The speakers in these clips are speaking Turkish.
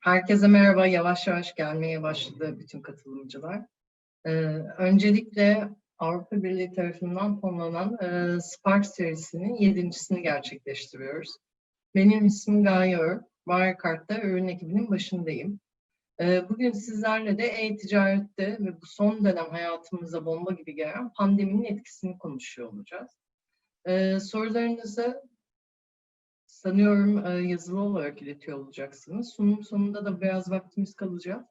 Herkese merhaba. Yavaş yavaş gelmeye başladı bütün katılımcılar. Ee, Öncelikle Avrupa Birliği tarafından fonlanan Spark serisinin 7.sini gerçekleştiriyoruz. Benim ismim Gaye Ör. Wirecard'da ürün ekibinin başındayım. Bugün sizlerle de e-ticarette ve bu son dönem hayatımıza bomba gibi gelen pandeminin etkisini konuşuyor olacağız. Sorularınızı sanıyorum yazılı olarak iletiyor olacaksınız. Sunum sonunda da biraz vaktimiz kalacak.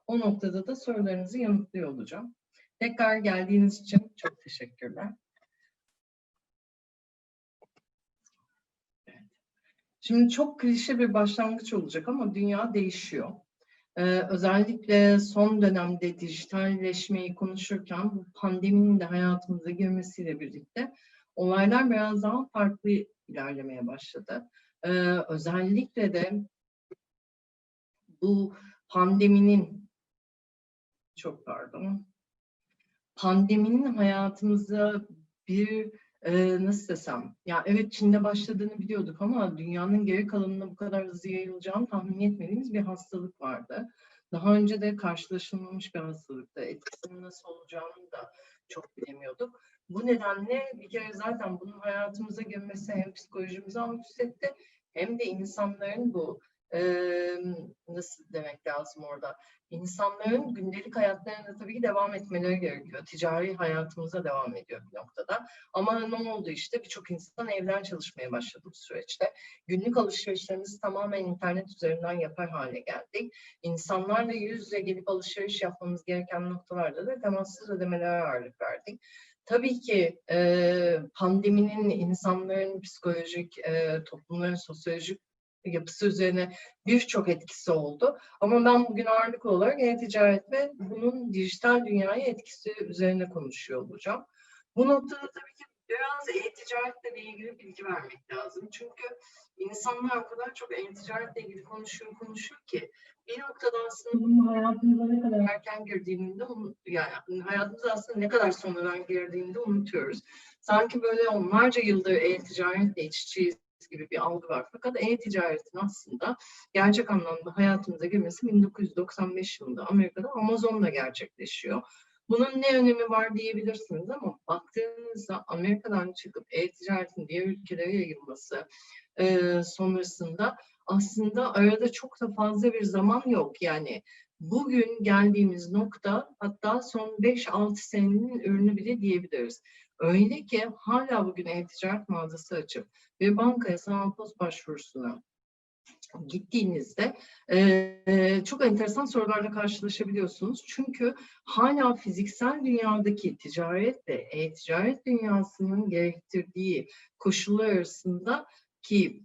O noktada da sorularınızı yanıtlıyor olacağım. Tekrar geldiğiniz için çok teşekkürler. Şimdi çok klişe bir başlangıç olacak ama dünya değişiyor. Özellikle son dönemde dijitalleşmeyi konuşurken bu pandeminin de hayatımıza girmesiyle birlikte olaylar biraz daha farklı ilerlemeye başladı. Özellikle de bu pandeminin pandeminin hayatımıza bir nasıl desem, ya evet Çin'de başladığını biliyorduk ama dünyanın geri kalanına bu kadar hızlı yayılacağını tahmin etmediğimiz bir hastalık vardı. Daha önce de karşılaşılmamış bir hastalıkta. Etkisinin nasıl olacağını da çok bilemiyorduk. Bu nedenle bir kere zaten bunun hayatımıza girmesi hem psikolojimizi alt üst etti hem de insanların bu nasıl demek lazım orada? İnsanların gündelik hayatlarına tabii ki devam etmeleri gerekiyor. Ticari hayatımıza devam ediyor bir noktada. Ama ne oldu işte? Birçok insan evden çalışmaya başladı bu süreçte. Günlük alışverişlerimizi tamamen internet üzerinden yapar hale geldik. İnsanlarla yüz yüze gelip alışveriş yapmamız gereken noktalarda da temassız ödemelere ağırlık verdik. Tabii ki pandeminin insanların psikolojik, toplumların sosyolojik yapısı üzerine birçok etkisi oldu. Ama ben bugün ağırlık olarak e-ticaret ve bunun dijital dünyaya etkisi üzerine konuşuyor olacağım. Bu noktada tabii ki biraz e-ticaretle ilgili bilgi vermek lazım. Çünkü insanlar o kadar çok e-ticaretle ilgili konuşuyor ki bir noktada aslında bunun hayatımıza ne kadar erken girdiğini de yani hayatımıza aslında ne kadar sonradan girdiğini de unutuyoruz. Sanki böyle onlarca yıldır e-ticaretle iç içeyiz gibi bir algı var. Fakat e-ticaretin aslında gerçek anlamda hayatımıza girmesi 1995 yılında Amerika'da Amazon'da gerçekleşiyor. Bunun ne önemi var diyebilirsiniz ama baktığınızda Amerika'dan çıkıp e-ticaretin diğer ülkelere yayılması sonrasında aslında arada çok da fazla bir zaman yok. Yani bugün geldiğimiz nokta hatta son 5-6 senenin ürünü bile diyebiliriz. Öyle ki hala bugün e-ticaret mağazası açıp bir bankaya sanal post başvurusuna gittiğinizde çok enteresan sorularla karşılaşabiliyorsunuz. Çünkü hala fiziksel dünyadaki ticaret ve e-ticaret dünyasının gerektirdiği koşullar arasındaki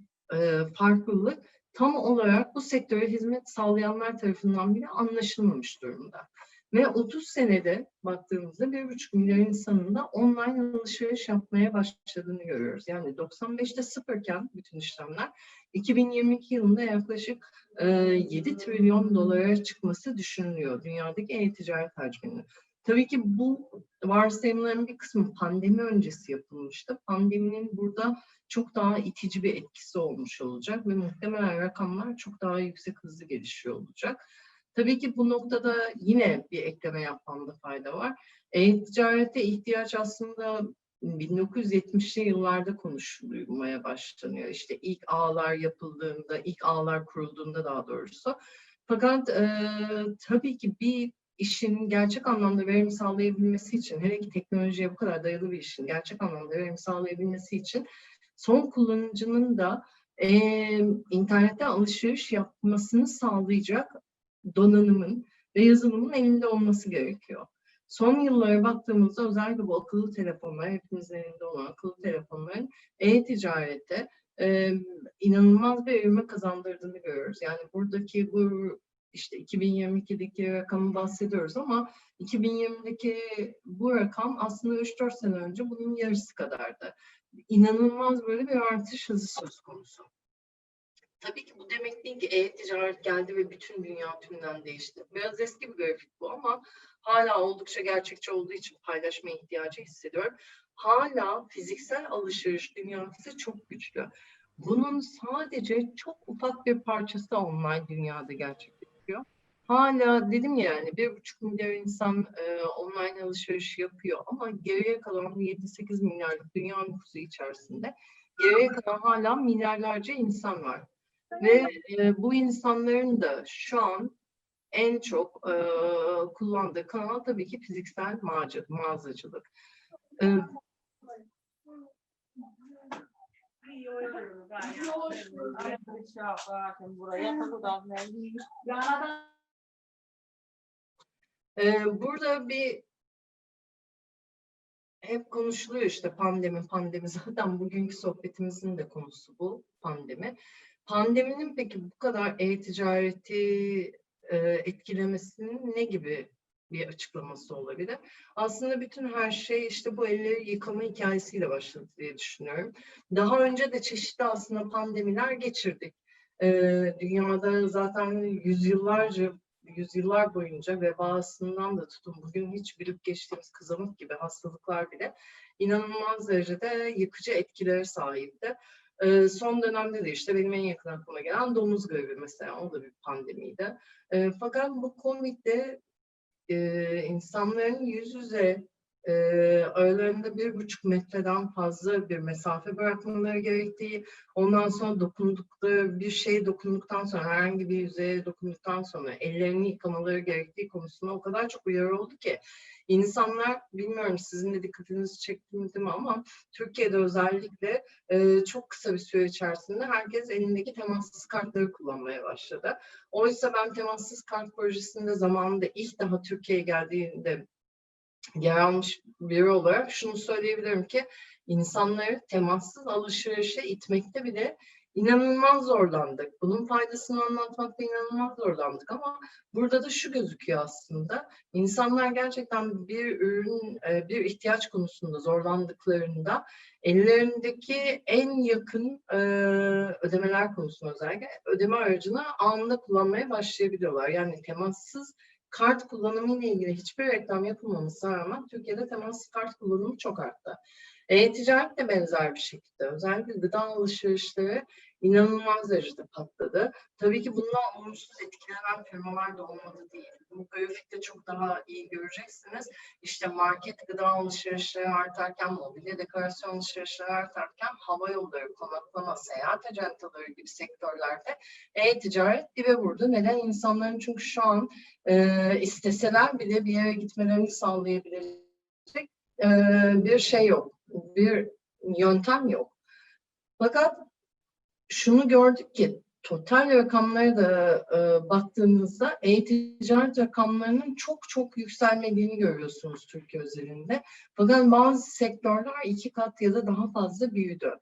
farklılık tam olarak bu sektöre hizmet sağlayanlar tarafından bile anlaşılmamış durumda. Ve 30 senede baktığımızda 1,5 milyar insanın da online alışveriş yapmaya başladığını görüyoruz. Yani 95'te sıfırken bütün işlemler 2022 yılında yaklaşık 7 trilyon dolara çıkması düşünülüyor dünyadaki e-ticaret hacminin. Tabii ki bu varsayımların bir kısmı pandemi öncesi yapılmıştı. Pandeminin burada çok daha itici bir etkisi olmuş olacak ve muhtemelen rakamlar çok daha yüksek hızlı gelişiyor olacak. Tabii ki bu noktada yine bir ekleme yapmamda fayda var. E-ticarete ihtiyaç aslında 1970'li yıllarda konuşulmaya başlanıyor. İşte ilk ağlar yapıldığında, ilk ağlar kurulduğunda daha doğrusu. Fakat tabii ki bir işin gerçek anlamda verim sağlayabilmesi için, hele ki teknolojiye bu kadar dayalı bir işin gerçek anlamda verim sağlayabilmesi için son kullanıcının da internette alışveriş yapmasını sağlayacak donanımın ve yazılımın elinde olması gerekiyor. Son yıllara baktığımızda özellikle bu akıllı telefonlar, hepimizin elinde olan akıllı telefonların e-ticarette inanılmaz bir ivme kazandırdığını görüyoruz. Yani buradaki bu işte 2022'deki rakamı bahsediyoruz ama 2020'deki bu rakam aslında 3-4 sene önce bunun yarısı kadardı. İnanılmaz böyle bir artış hızı söz konusu. Tabii ki bu demek değil ki e-ticaret geldi ve bütün dünya tümden değişti. Biraz eski bir grafik bu ama hala oldukça gerçekçi olduğu için paylaşma ihtiyacı hissediyorum. Hala fiziksel alışveriş dünyası çok güçlü. Bunun sadece çok ufak bir parçası online dünyada gerçekleşiyor. Hala dedim ya, yani 1,5 milyar insan online alışveriş yapıyor ama geriye kalan 7-8 milyarlık dünya nüfusu içerisinde geriye kalan hala milyarlarca insan var. Ve bu insanların da şu an en çok kullandığı kanal tabii ki fiziksel mağazacılık. Burada bir hep konuşuluyor işte pandemi zaten bugünkü sohbetimizin de konusu bu pandemi. Pandeminin peki bu kadar e-ticareti etkilemesinin ne gibi bir açıklaması olabilir? Aslında bütün her şey işte bu elleri yıkama hikayesiyle başladı diye düşünüyorum. Daha önce de çeşitli aslında pandemiler geçirdik. Dünyada zaten yüzyıllar boyunca vebasından da tutun bugün hiç bilip geçtiğimiz kızamık gibi hastalıklar bile inanılmaz derecede yıkıcı etkilere sahipti. Son dönemde de işte benim en yakın aklıma gelen domuz gribi mesela, o da bir pandemiydi. Fakat bu Covid'de insanların yüz yüze aralarında 1,5 metreden fazla bir mesafe bırakmaları gerektiği, ondan sonra bir şeye dokunduktan sonra, herhangi bir yüzeye dokunduktan sonra ellerini yıkamaları gerektiği konusunda o kadar çok uyarı oldu ki insanlar, bilmiyorum sizin de dikkatinizi çektiniz mi ama Türkiye'de özellikle çok kısa bir süre içerisinde herkes elindeki temassız kartları kullanmaya başladı. Oysa ben temassız kart projesinde zamanında ilk daha Türkiye'ye geldiğinde yer almış biri olarak şunu söyleyebilirim ki insanları temassız alışverişe itmekte bile inanılmaz zorlandık. Bunun faydasını anlatmakta inanılmaz zorlandık ama burada da şu gözüküyor aslında. İnsanlar gerçekten bir ürün, bir ihtiyaç konusunda zorlandıklarında ellerindeki en yakın ödemeler konusunda özellikle ödeme aracını anında kullanmaya başlayabiliyorlar. Yani temassız kart kullanımı ile ilgili hiçbir reklam yapılmamasına rağmen Türkiye'de temassız kart kullanımı çok arttı. E-ticaret de benzer bir şekilde. Özellikle gıda alışverişleri inanılmaz derecede patladı. Tabii ki bundan olumsuz etkilenen firmalar da olmadı değil. Bu grafikte çok daha iyi göreceksiniz. İşte market gıda alışverişleri artarken, mobilya dekorasyon alışverişleri artarken hava yolları, konaklama, seyahat ajantaları gibi sektörlerde e-ticaret dibe vurdu. Neden? İnsanların çünkü şu an isteseler bile bir yere gitmelerini sağlayabilecek bir şey yok. Bir yöntem yok. Fakat şunu gördük ki total rakamlara da baktığınızda e-ticaret rakamlarının çok çok yükselmediğini görüyorsunuz Türkiye özelinde. Fakat bazı sektörler 2 kat ya da daha fazla büyüdü.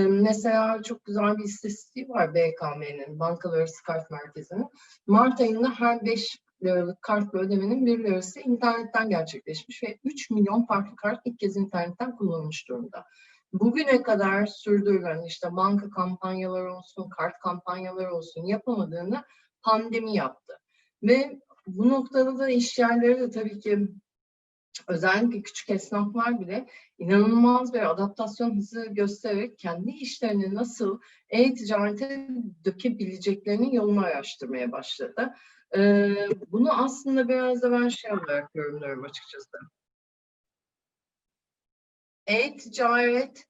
Mesela çok güzel bir istatistiği var BKM'nin, Bankalar Arası Kart Merkezi'nin. Mart ayında her 5 liralık kart ve ödemenin 1 lirası internetten gerçekleşmiş ve 3 milyon farklı kart ilk kez internetten kullanılmış durumda. Bugüne kadar sürdürülen işte banka kampanyaları olsun, kart kampanyaları olsun yapamadığını pandemi yaptı. Ve bu noktada da iş yerleri de tabii ki özellikle küçük esnaflar bile inanılmaz bir adaptasyon hızı göstererek kendi işlerini nasıl e-ticarete dökebileceklerinin yolunu araştırmaya başladı. Bunu aslında biraz da ben şey olarak yorumluyorum açıkçası. E-ticaret,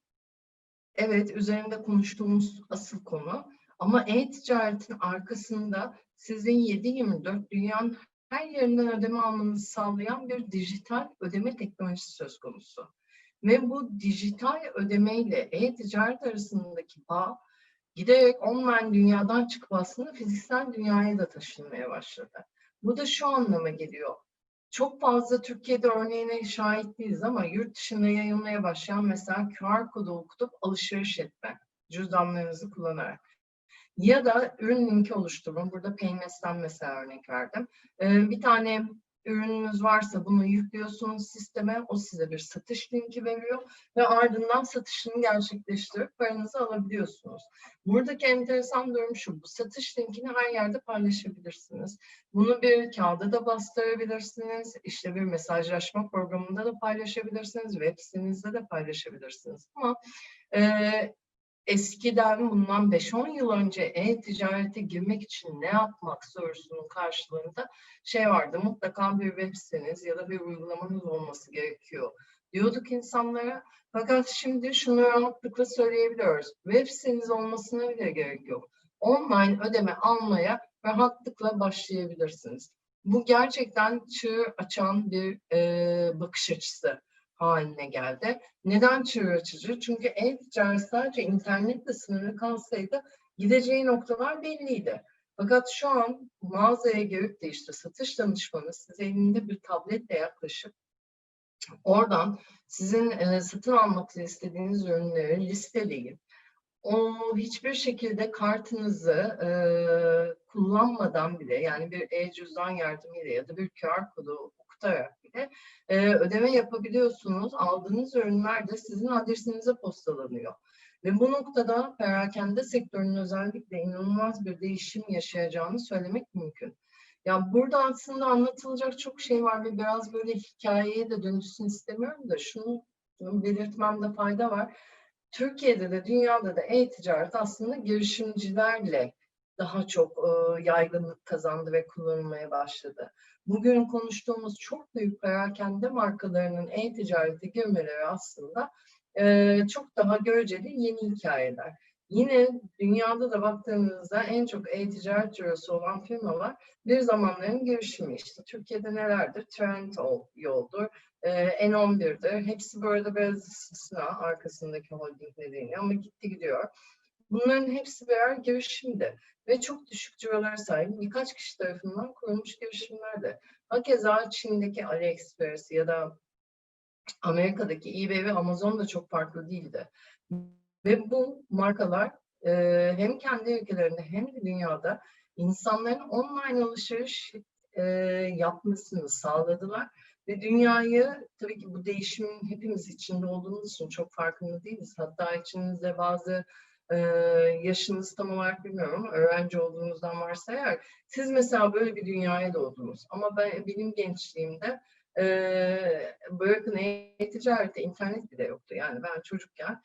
evet, üzerinde konuştuğumuz asıl konu. Ama e-ticaretin arkasında sizin 7/24 dünyanın her yerinden ödeme almanızı sağlayan bir dijital ödeme teknolojisi söz konusu. Ve bu dijital ödemeyle e-ticaret arasındaki bağ giderek online dünyadan çıkıp aslında fiziksel dünyaya da taşınmaya başladı. Bu da şu anlama geliyor. Çok fazla Türkiye'de örneğine şahit değiliz ama yurt dışında yayılmaya başlayan mesela QR kodu okutup alışveriş etme, cüzdanlarınızı kullanarak. Ya da ürün linki oluşturun. Burada Paymess'ten mesela örnek verdim. Bir tane ürününüz varsa bunu yüklüyorsunuz sisteme. O size bir satış linki veriyor ve ardından satışını gerçekleştirip paranızı alabiliyorsunuz. Buradaki enteresan durum şu. Bu satış linkini her yerde paylaşabilirsiniz. Bunu bir kağıda da bastırabilirsiniz. İşte bir mesajlaşma programında da paylaşabilirsiniz. Web sitenizde de paylaşabilirsiniz. Ama eskiden bundan 5-10 yıl önce e-ticarete girmek için ne yapmak sorusunun karşılığında şey vardı, mutlaka bir web siteniz ya da bir uygulamanız olması gerekiyor diyorduk insanlara. Fakat şimdi şunu rahatlıkla söyleyebiliyoruz. Web siteniz olmasına bile gerek yok. Online ödeme almaya rahatlıkla başlayabilirsiniz. Bu gerçekten çığır açan bir bakış açısı haline geldi. Neden çığır açıcı? Çünkü e-ticaret sadece internetle sınırlı kalsaydı gideceği noktalar belliydi. Fakat şu an mağazaya girip de işte satış danışmanı size elinde bir tabletle yaklaşıp oradan sizin satın almak istediğiniz ürünleri listeleyin. O hiçbir şekilde kartınızı kullanmadan bile, yani bir e-cüzdan yardımıyla ya da bir QR kodu okutarak bile ödeme yapabiliyorsunuz. Aldığınız ürünler de sizin adresinize postalanıyor. Ve bu noktada perakende sektörünün özellikle inanılmaz bir değişim yaşayacağını söylemek mümkün. Ya burada aslında anlatılacak çok şey var ve biraz böyle hikayeye de dönüşsün istemiyorum da şunu belirtmemde fayda var. Türkiye'de de dünyada da e-ticaret aslında girişimcilerle daha çok yaygınlık kazandı ve kullanılmaya başladı. Bugün konuştuğumuz çok büyük perakende markalarının e-ticarete girmeleri aslında çok daha göreceli yeni hikayeler. Yine dünyada da baktığımızda en çok e-ticaret cirosu olan firmalar bir zamanların girişimi. İşte Türkiye'de nelerdir? Trendyol'dur, N11'dir. Hepsi böyle biraz istisna arkasındaki holding nedeniyle ama gitti gidiyor. Bunların hepsi birer girişimdi ve çok düşük cirolara sahip birkaç kişi tarafından kurulmuş girişimlerdi. Hakeza Çin'deki AliExpress ya da Amerika'daki eBay ve Amazon da çok farklı değildi. Ve bu markalar hem kendi ülkelerinde hem de dünyada insanların online alışveriş yapmasını sağladılar. Ve dünyayı, tabii ki bu değişimin hepimiz içinde olduğumuz için çok farkında değiliz. Hatta içinizde bazı yaşınız tam olarak bilmiyorum ama öğrenci olduğunuzdan varsa eğer, siz mesela böyle bir dünyaya doğdunuz. Ama benim gençliğimde bırakın e-ticarette internet bile yoktu. Yani ben çocukken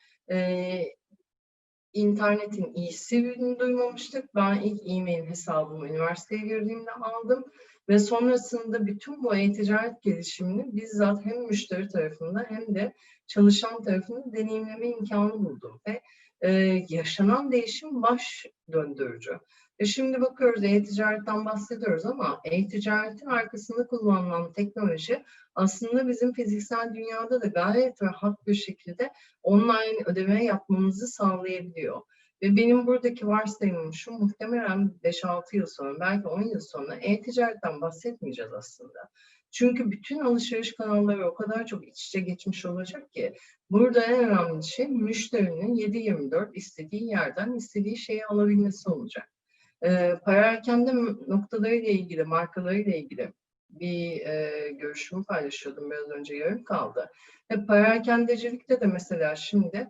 internetin iyisini duymamıştık. Ben ilk e-mail hesabımı üniversiteye girdiğimde aldım ve sonrasında bütün bu e-ticaret gelişimini bizzat hem müşteri tarafında hem de çalışan tarafında deneyimleme imkanı buldum ve yaşanan değişim baş döndürücü. Şimdi bakıyoruz, e-ticaretten bahsediyoruz ama e-ticaretin arkasında kullanılan teknoloji aslında bizim fiziksel dünyada da gayet rahat bir şekilde online ödeme yapmamızı sağlayabiliyor. Ve benim buradaki varsayımım şu: muhtemelen 5-6 yıl sonra, belki 10 yıl sonra e-ticaretten bahsetmeyeceğiz aslında. Çünkü bütün alışveriş kanalları o kadar çok iç içe geçmiş olacak ki burada en önemli şey müşterinin 7/24 istediği yerden istediği şeyi alabilmesi olacak. Perakende noktalarıyla ilgili, markalarıyla ilgili bir görüşümü paylaşıyordum biraz önce, yarım kaldı. Perakendecilikte de mesela şimdi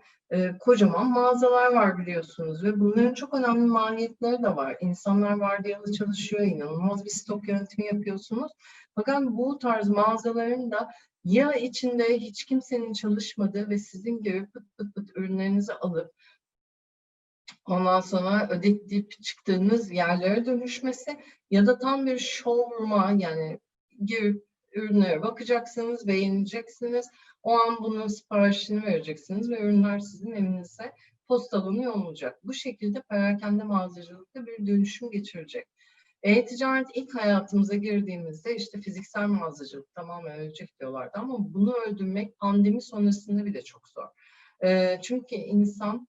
kocaman mağazalar var biliyorsunuz ve bunların çok önemli maliyetleri de var. İnsanlar vardiyalı çalışıyor, inanılmaz bir stok yönetimi yapıyorsunuz. Fakat bu tarz mağazaların da ya içinde hiç kimsenin çalışmadığı ve sizin gibi pıt pıt pıt ürünlerinizi alıp ondan sonra ödetleyip çıktığınız yerlere dönüşmesi ya da tam bir showroom'a, yani girip ürünlere bakacaksınız, beğeneceksiniz. O an bunun siparişini vereceksiniz ve ürünler sizin evinize postalanıyor olacak. Bu şekilde perakende mağazacılıkta bir dönüşüm geçirecek. E-ticaret ilk hayatımıza girdiğimizde işte fiziksel mağazacılık tamamen ölecek diyorlardı ama bunu öldürmek pandemi sonrasında bile çok zor. Çünkü insan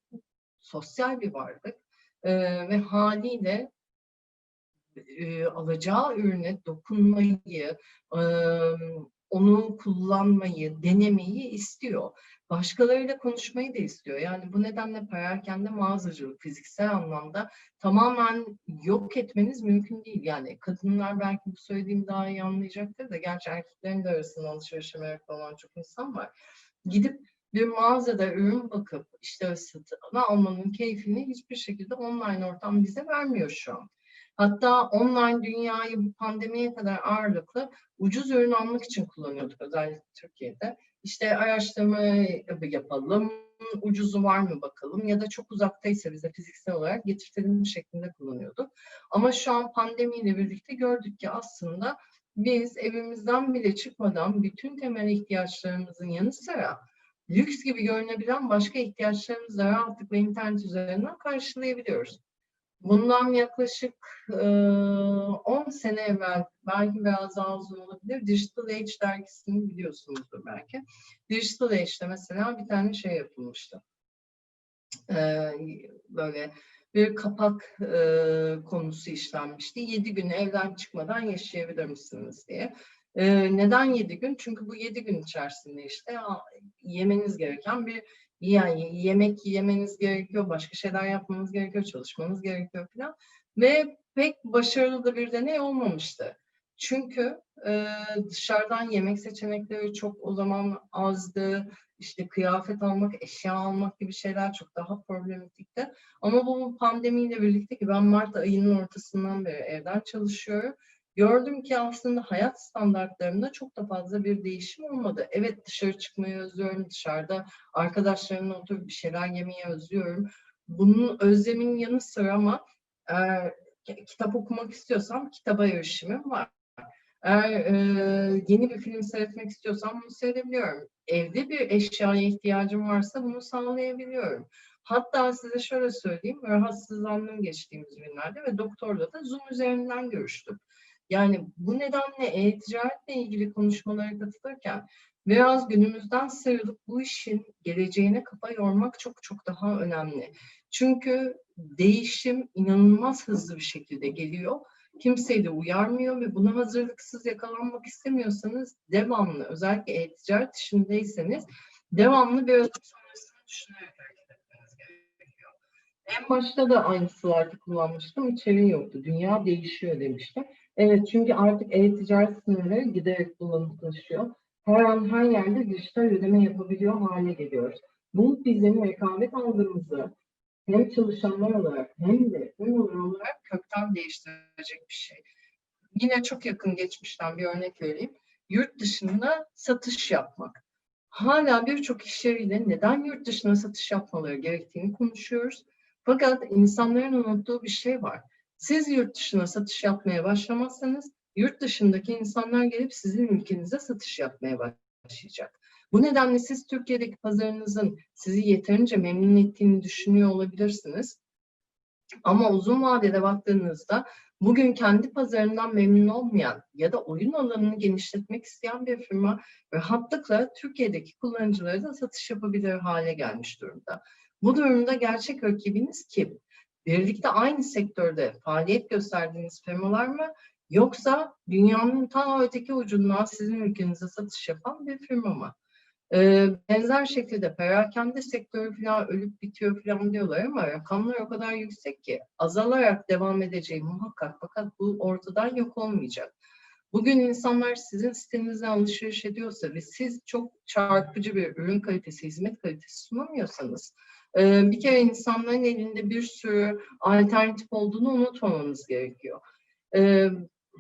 sosyal bir varlık ve haliyle alacağı ürüne dokunmayı, onu kullanmayı, denemeyi istiyor. Başkalarıyla konuşmayı da istiyor. Yani bu nedenle perakende mağazacılık fiziksel anlamda tamamen yok etmeniz mümkün değil. Yani kadınlar belki bu söylediğimi daha iyi anlayacaktır da, gerçi erkeklerin de arasında alışverişe meraklı olan çok insan var. Gidip bir mağazada ürün bakıp işte satın almanın keyfini hiçbir şekilde online ortam bize vermiyor şu an. Hatta online dünyayı bu pandemiye kadar ağırlıklı ucuz ürün almak için kullanıyorduk, özellikle Türkiye'de. İşte araştırma yapalım, ucuzu var mı bakalım ya da çok uzaktaysa bize fiziksel olarak getirtelim şeklinde kullanıyorduk. Ama şu an pandemiyle birlikte gördük ki aslında biz evimizden bile çıkmadan bütün temel ihtiyaçlarımızın yanı sıra lüks gibi görünebilen başka ihtiyaçlarımızı da rahatlıkla internet üzerinden karşılayabiliyoruz. Bundan yaklaşık 10 sene evvel, belki biraz daha uzun olabilir, Digital Age dergisini biliyorsunuzdur belki. Digital Age'de mesela bir tane şey yapılmıştı. Böyle bir kapak konusu işlenmişti. 7 gün evden çıkmadan yaşayabilir misiniz diye. Neden 7 gün? Çünkü bu 7 gün içerisinde işte yemeniz gereken bir, yani yemek yemeniz gerekiyor, başka şeyler yapmanız gerekiyor, çalışmanız gerekiyor falan. Ve pek başarılı da bir deney olmamıştı. Çünkü dışarıdan yemek seçenekleri çok o zaman azdı. İşte kıyafet almak, eşya almak gibi şeyler çok daha problematikti. Ama bu pandemiyle birlikte ki ben Mart ayının ortasından beri evden çalışıyorum. Gördüm ki aslında hayat standartlarımda çok da fazla bir değişim olmadı. Evet, dışarı çıkmayı özlüyorum, dışarıda arkadaşlarımla oturup bir şeyler yemeyi özlüyorum. Bunun özleminin yanı sıra ama eğer kitap okumak istiyorsam kitaba erişimim var. Eğer yeni bir film seyretmek istiyorsam bunu seyredebiliyorum. Evde bir eşyaya ihtiyacım varsa bunu sağlayabiliyorum. Hatta size şöyle söyleyeyim, rahatsızlandım geçtiğimiz günlerde ve doktorla da Zoom üzerinden görüştüm. Yani bu nedenle e-ticaretle ilgili konuşmalara katılırken biraz günümüzden sıyrılıp bu işin geleceğine kafa yormak çok çok daha önemli. Çünkü değişim inanılmaz hızlı bir şekilde geliyor. Kimseyi de uyarmıyor ve buna hazırlıksız yakalanmak istemiyorsanız devamlı, özellikle e-ticaret işindeyseniz devamlı bir adım sonrasını düşünerek hareket etmeniz gerekiyor. En başta da aynı slaytı kullanmıştım. İçeriği yoktu. Dünya değişiyor demiştim. Evet, çünkü artık e-ticaret sınırları giderek bulanıklaşıyor. Her an her yerde dijital ödeme yapabiliyor hale geliyoruz. Bu bizim rekabet algımızı hem çalışanlar olarak hem de ürün olarak kökten değiştirecek bir şey. Yine çok yakın geçmişten bir örnek vereyim. Yurt dışında satış yapmak. Hala birçok iş yeriyle neden yurt dışına satış yapmaları gerektiğini konuşuyoruz. Fakat insanların unuttuğu bir şey var. Siz yurt dışına satış yapmaya başlamazsanız yurt dışındaki insanlar gelip sizin ülkenize satış yapmaya başlayacak. Bu nedenle siz Türkiye'deki pazarınızın sizi yeterince memnun ettiğini düşünüyor olabilirsiniz. Ama uzun vadede baktığınızda bugün kendi pazarından memnun olmayan ya da oyun alanını genişletmek isteyen bir firma rahatlıkla Türkiye'deki kullanıcılara da satış yapabilir hale gelmiş durumda. Bu durumda gerçek rakibiniz kim? Birlikte aynı sektörde faaliyet gösterdiğiniz firmalar mı? Yoksa dünyanın ta öteki ucundan sizin ülkenize satış yapan bir firma mı? Benzer şekilde perakende sektörü falan ölüp bitiyor falan diyorlar ama rakamlar o kadar yüksek ki azalarak devam edeceği muhakkak, fakat bu ortadan yok olmayacak. Bugün insanlar sizin sitenizde alışveriş ediyorsa ve siz çok çarpıcı bir ürün kalitesi, hizmet kalitesi sunamıyorsanız bir kere insanların elinde bir sürü alternatif olduğunu unutmamamız gerekiyor.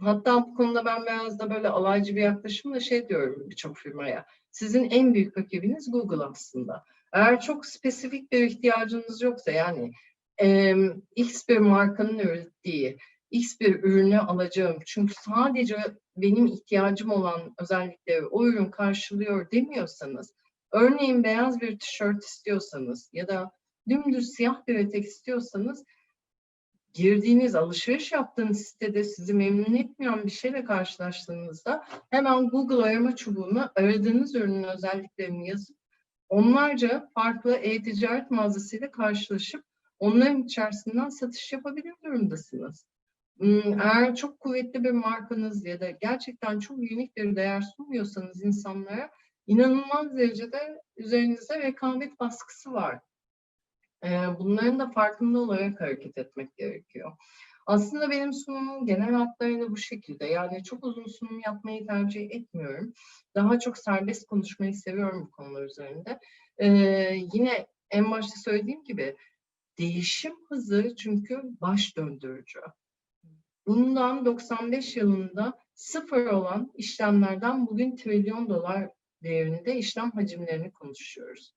Hatta bu konuda ben biraz da böyle alaycı bir yaklaşımla şey diyorum birçok firmaya. Sizin en büyük rakibiniz Google aslında. Eğer çok spesifik bir ihtiyacınız yoksa, yani X bir markanın ürettiği X bir ürünü alacağım çünkü sadece benim ihtiyacım olan özellikleri o ürün karşılıyor demiyorsanız, örneğin beyaz bir tişört istiyorsanız ya da dümdüz siyah bir etek istiyorsanız, girdiğiniz, alışveriş yaptığınız sitede sizi memnun etmeyen bir şeyle karşılaştığınızda hemen Google arama çubuğuna aradığınız ürünün özelliklerini yazıp onlarca farklı e-ticaret mağazasıyla karşılaşıp onların içerisinden satış yapabilir durumdasınız. Eğer çok kuvvetli bir markanız ya da gerçekten çok unik bir değer sunmuyorsanız insanlara, inanılmaz derecede üzerinizde rekabet baskısı var. Bunların da farkında olarak hareket etmek gerekiyor. Aslında benim sunumum genel hatlarıyla bu şekilde. Yani çok uzun sunum yapmayı tercih etmiyorum. Daha çok serbest konuşmayı seviyorum bu konular üzerinde. Yine en başta söylediğim gibi değişim hızı çünkü baş döndürücü. Bundan 95 yılında sıfır olan işlemlerden bugün trilyon dolar değerinde işlem hacimlerini konuşuyoruz.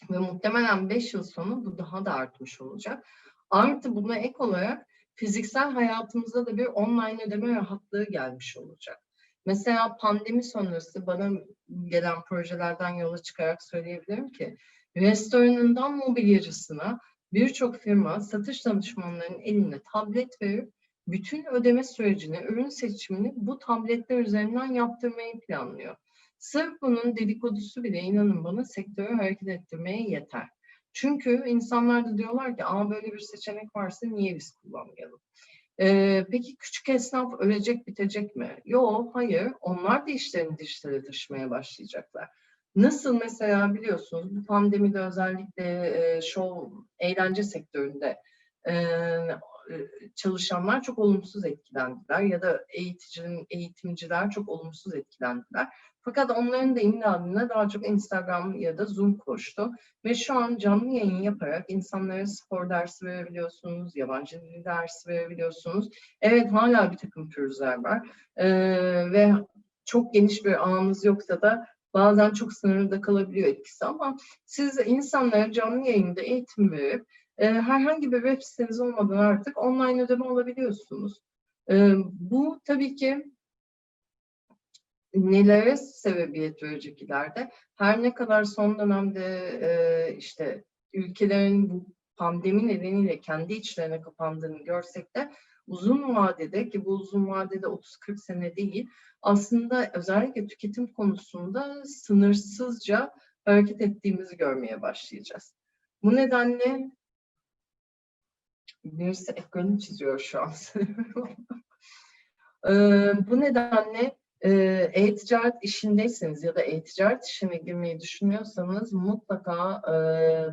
Ve muhtemelen 5 yıl sonra bu daha da artmış olacak. Artı buna ek olarak fiziksel hayatımızda da bir online ödeme rahatlığı gelmiş olacak. Mesela pandemi sonrası bana gelen projelerden yola çıkarak söyleyebilirim ki restoranından mobilyacısına birçok firma satış danışmanlarının eline tablet verip bütün ödeme sürecini, ürün seçimini bu tabletler üzerinden yaptırmayı planlıyor. Sırf bunun dedikodusu bile inanın bana sektörü hareket ettirmeye yeter. Çünkü insanlar da diyorlar ki böyle bir seçenek varsa niye biz kullanmayalım? Peki küçük esnaf ölecek bitecek mi? Yok, hayır. Onlar da işlerini dijitale taşımaya başlayacaklar. Nasıl mesela biliyorsunuz bu pandemide özellikle eğlence sektöründe çalışanlar çok olumsuz etkilendiler ya da eğitimciler çok olumsuz etkilendiler. Fakat onların da imdadına daha çok Instagram ya da Zoom koştu. Ve şu an canlı yayın yaparak insanlara spor dersi verebiliyorsunuz, yabancı dil dersi verebiliyorsunuz. Evet hala bir takım pürüzler var. Ve çok geniş bir ağınız yoksa da bazen çok sınırlı kalabiliyor etkisi ama siz insanlara canlı yayında eğitim verip herhangi bir web siteniz olmadan artık online ödeme alabiliyorsunuz. Bu tabii ki nelere sebebiyet verecek ileride? Her ne kadar son dönemde işte ülkelerin bu pandemi nedeniyle kendi içlerine kapandığını görsek de uzun vadede ki bu uzun vadede 30-40 sene değil aslında özellikle tüketim konusunda sınırsızca hareket ettiğimizi görmeye başlayacağız. Bu nedenle birisi ekranı çiziyor şu an. Bu nedenle e-ticaret işindeyseniz ya da e-ticaret işine girmeyi düşünüyorsanız mutlaka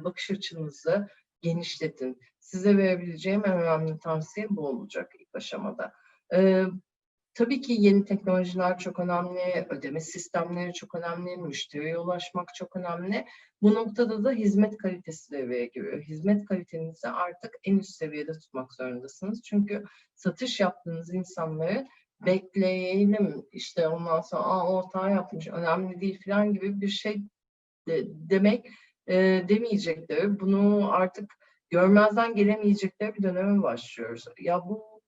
bakış açınızı genişletin. Size verebileceğim en önemli tavsiye bu olacak ilk aşamada. Tabii ki yeni teknolojiler çok önemli, ödeme sistemleri çok önemli, müşteriye ulaşmak çok önemli. Bu noktada da hizmet kalitesi devreye giriyor. Hizmet kalitenizi artık en üst seviyede tutmak zorundasınız. Çünkü satış yaptığınız insanları bekleyelim işte ondan sonra o hata yapmış önemli değil falan gibi bir şey demek demeyecekler. Bunu artık görmezden gelemeyecekleri bir döneme başlıyoruz. Ya bu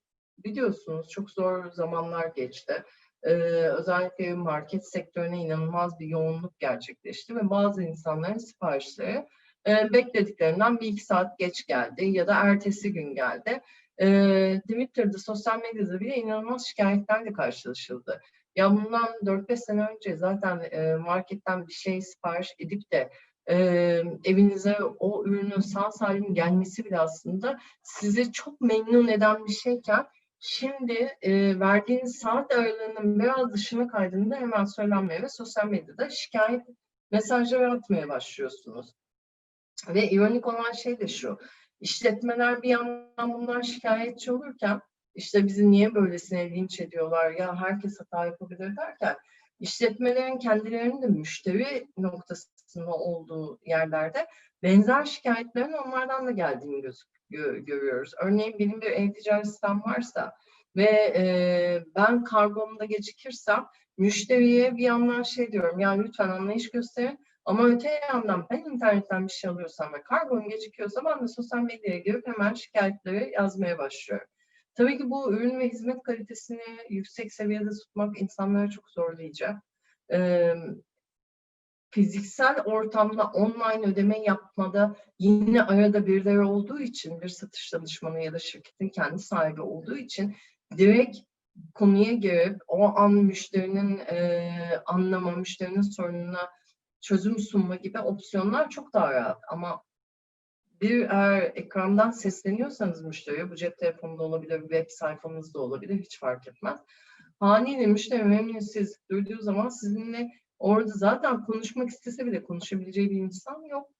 biliyorsunuz çok zor zamanlar geçti. Özellikle market sektörüne inanılmaz bir yoğunluk gerçekleşti ve bazı insanların siparişleri beklediklerinden 1-2 saat geç geldi ya da ertesi gün geldi. Twitter'da, sosyal medyada bile inanılmaz şikayetlerle karşılaşıldı. Ya bundan 4-5 sene önce zaten marketten bir şey sipariş edip de evinize o ürünün sağ salim gelmesi bile aslında sizi çok memnun eden bir şeyken şimdi verdiğiniz saat aralığının biraz dışına kaydığında hemen söylenmeye ve sosyal medyada şikayet mesajları atmaya başlıyorsunuz. Ve ironik olan şey de şu, işletmeler bir yandan bundan şikayetçi olurken işte bizi niye böylesine linç ediyorlar ya herkes hata yapabilir derken işletmelerin kendilerinin de müşteri noktasında olduğu yerlerde benzer şikayetlerin onlardan da geldiğini görüyoruz. Örneğin benim bir e-ticaret sitem varsa ve ben kargomda gecikirsem müşteriye bir yandan şey diyorum ya lütfen anlayış gösterin. Ama öte yandan ben internetten bir şey alıyorsam ve kargom gecikiyorsa ben de sosyal medyaya girip hemen şikayetleri yazmaya başlıyorum. Tabii ki bu ürün ve hizmet kalitesini yüksek seviyede tutmak insanlara çok zorlayacak. Fiziksel ortamda online ödeme yapmada yine arada birileri olduğu için bir satış danışmanı ya da şirketin kendi sahibi olduğu için direkt konuya girip o an müşterinin anlama, müşterinin sorununa çözüm sunma gibi opsiyonlar çok daha rahat. Ama eğer ekrandan sesleniyorsanız müşteriye, bu cep telefonunda olabilir, web sayfanızda olabilir, hiç fark etmez. Haliyle müşteri memnuniyetsizlik duyduğu zaman sizinle orada zaten konuşmak istese bile konuşabileceği bir insan yok.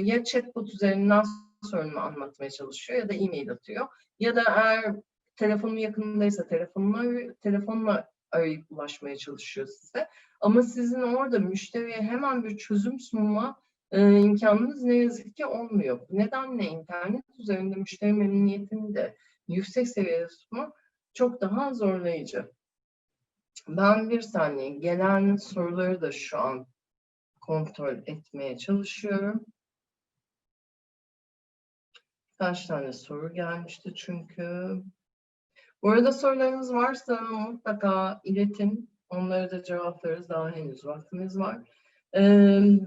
Ya chatbot üzerinden sorununu anlatmaya çalışıyor ya da e-mail atıyor. Ya da eğer telefonu yakınındaysa telefonla arayıp ulaşmaya çalışıyor size. Ama sizin orada müşteriye hemen bir çözüm sunma imkanınız ne yazık ki olmuyor. Bu nedenle internet üzerinde müşteri memnuniyetini de yüksek seviyede tutmak çok daha zorlayıcı. Ben bir saniye gelen soruları da şu an kontrol etmeye çalışıyorum. Kaç tane soru gelmişti çünkü. Bu arada sorularınız varsa mutlaka iletin. Onları da cevaplarız. Daha henüz vaktimiz var.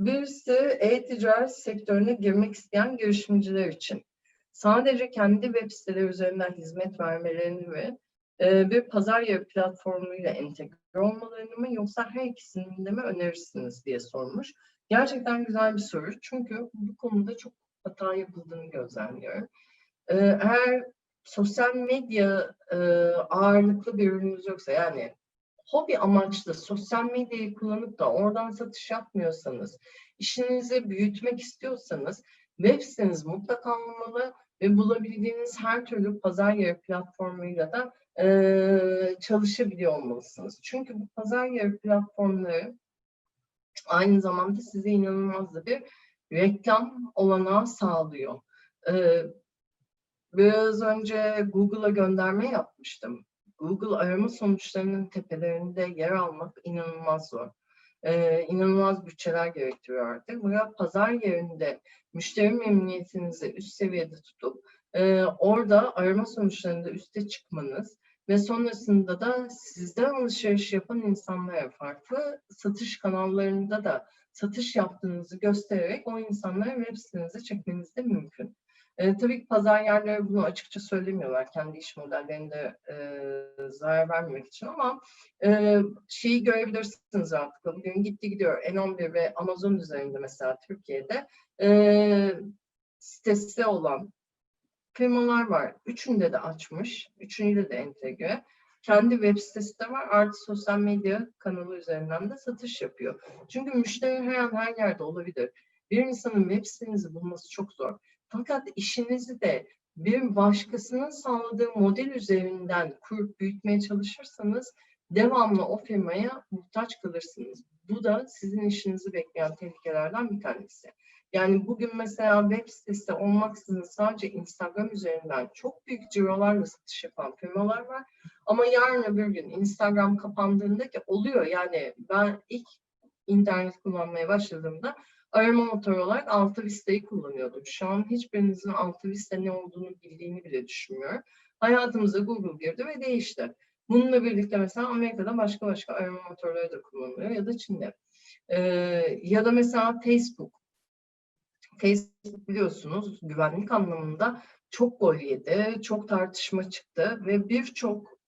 Birisi e-ticaret sektörüne girmek isteyen girişimciler için sadece kendi web siteleri üzerinden hizmet vermelerini ve bir pazar yeri platformuyla entegre olmalarını mı yoksa her ikisini de mi önerirsiniz diye sormuş. Gerçekten güzel bir soru. Çünkü bu konuda çok hata yapıldığını gözlemliyorum. Eğer sosyal medya ağırlıklı bir ürününüz yoksa, yani hobi amaçlı sosyal medyayı kullanıp da oradan satış yapmıyorsanız, işinizi büyütmek istiyorsanız web siteniz mutlaka olmalı ve bulabildiğiniz her türlü pazar yeri platformuyla da çalışabiliyor olmalısınız. Çünkü bu pazar yeri platformları aynı zamanda size inanılmaz da bir reklam olanağı sağlıyor. Biraz önce Google'a gönderme yapmıştım. Google arama sonuçlarının tepelerinde yer almak inanılmaz zor. İnanılmaz bütçeler gerektiriyor artık. Buraya pazar yerinde müşteri memnuniyetinizi üst seviyede tutup orada arama sonuçlarında üste çıkmanız ve sonrasında da sizden alışveriş yapan insanlara farklı satış kanallarında da satış yaptığınızı göstererek o insanları web sitenize çekmeniz de mümkün. Tabii ki pazar yerleri bunu açıkça söylemiyorlar kendi iş modellerinde zarar vermemek için, ama şeyi görebilirsiniz rahatlıkla. Bugün gitti gidiyor N11 ve Amazon üzerinde mesela Türkiye'de sitesi olan firmalar var. Üçünde de açmış, üçünde de entegre. Kendi web sitesi de var, artı sosyal medya kanalı üzerinden de satış yapıyor. Çünkü müşteri her an her yerde olabilir. Bir insanın web sitenizi bulması çok zor. Fakat işinizi de bir başkasının sağladığı model üzerinden kurup büyütmeye çalışırsanız devamlı o firmaya muhtaç kalırsınız. Bu da sizin işinizi bekleyen tehlikelerden bir tanesi. Yani bugün mesela web sitesi olmaksızın sadece Instagram üzerinden çok büyük cirolarla satış yapan firmalar var. Ama yarın öbür gün Instagram kapandığında, ki oluyor, yani ben ilk internet kullanmaya başladığımda arama motoru olarak Alta Vista'yı kullanıyordum. Şu an hiçbirinizin Alta Vista ne olduğunu bildiğini bile düşünmüyorum. Hayatımıza Google girdi ve değişti. Bununla birlikte mesela Amerika'da başka arama motorları da kullanılıyor ya da Çin'de. Ya da mesela Facebook. Facebook biliyorsunuz güvenlik anlamında çok gol yedi, çok tartışma çıktı ve birçok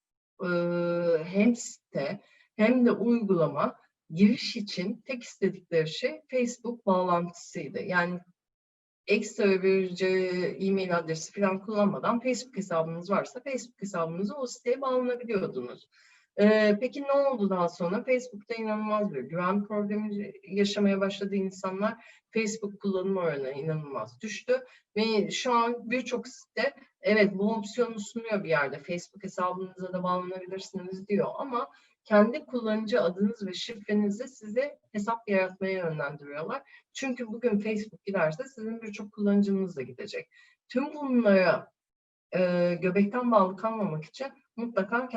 hem site hem de uygulama giriş için tek istedikleri şey Facebook bağlantısıydı. Yani ekstra bir e-mail adresi falan kullanmadan Facebook hesabınız varsa Facebook hesabınıza o siteye bağlanabiliyordunuz. Peki ne oldu daha sonra? Facebook'ta inanılmaz bir güven problemi yaşamaya başladı insanlar. Facebook kullanım oranı inanılmaz düştü ve şu an birçok site evet bu opsiyonu sunuyor bir yerde. Facebook hesabınıza da bağlanabilirsiniz diyor, ama kendi kullanıcı adınız ve şifrenizi size hesap yaratmaya yönlendiriyorlar. Çünkü bugün Facebook giderse sizin birçok kullanıcınız da gidecek. Tüm bunlara göbekten bağlı kalmamak için mutlaka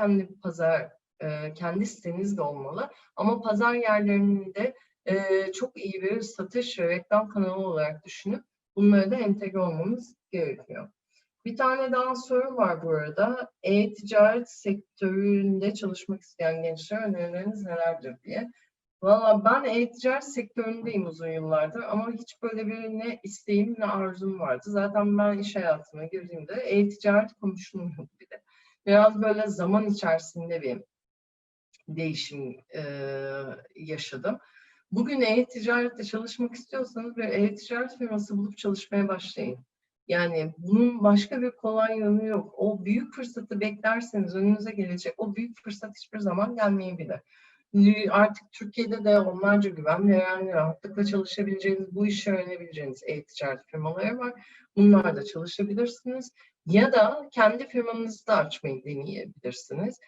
kendi siteniz de olmalı. Ama pazar yerlerinin de çok iyi bir satış ve reklam kanalı olarak düşünüp bunlara da entegre olmamız gerekiyor. Bir tane daha soru var bu arada. E-ticaret sektöründe çalışmak isteyen gençler önerileriniz nelerdir diye. Valla ben e-ticaret sektöründeyim uzun yıllardır ama hiç böyle bir ne isteğim ne arzum vardı. Zaten ben iş hayatına girdiğimde e-ticaret konuşulmuyordu bir de. Biraz böyle zaman içerisinde bir değişim yaşadım. Bugün e-ticarette çalışmak istiyorsanız bir e-ticaret firması bulup çalışmaya başlayın. Yani bunun başka bir kolay yanı yok. O büyük fırsatı beklerseniz önünüze gelecek o büyük fırsat hiçbir zaman gelmeyebilir. Artık Türkiye'de de onlarca güven veren, rahatlıkla çalışabileceğiniz, bu işi öğrenebileceğiniz e-ticaret firmaları var. Bunlarla çalışabilirsiniz. Ya da kendi firmanızı da açmayı deneyebilirsiniz.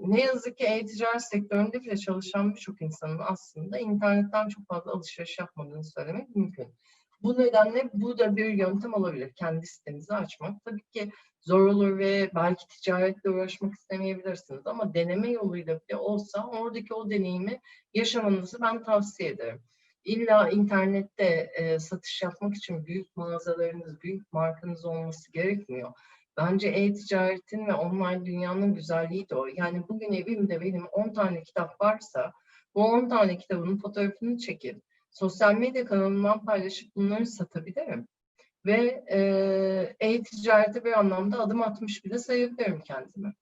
Ne yazık ki e-ticaret sektöründe bile çalışan birçok insanın aslında internetten çok fazla alışveriş yapmadığını söylemek mümkün. Bu nedenle bu da bir yöntem olabilir. Kendi sitenizi açmak. Tabii ki zor olur ve belki ticaretle uğraşmak istemeyebilirsiniz ama deneme yoluyla bile olsa oradaki o deneyimi yaşamanızı ben tavsiye ederim. illa internette satış yapmak için büyük mağazalarınız, büyük markanız olması gerekmiyor. Bence e-ticaretin ve online dünyanın güzelliği de o. Yani bugün evimde benim 10 tane kitap varsa bu 10 tane kitabın fotoğrafını çekip sosyal medya kanalımdan paylaşıp bunları satabilirim. Ve e-ticarete bir anlamda adım atmış bile sayabilirim kendimi.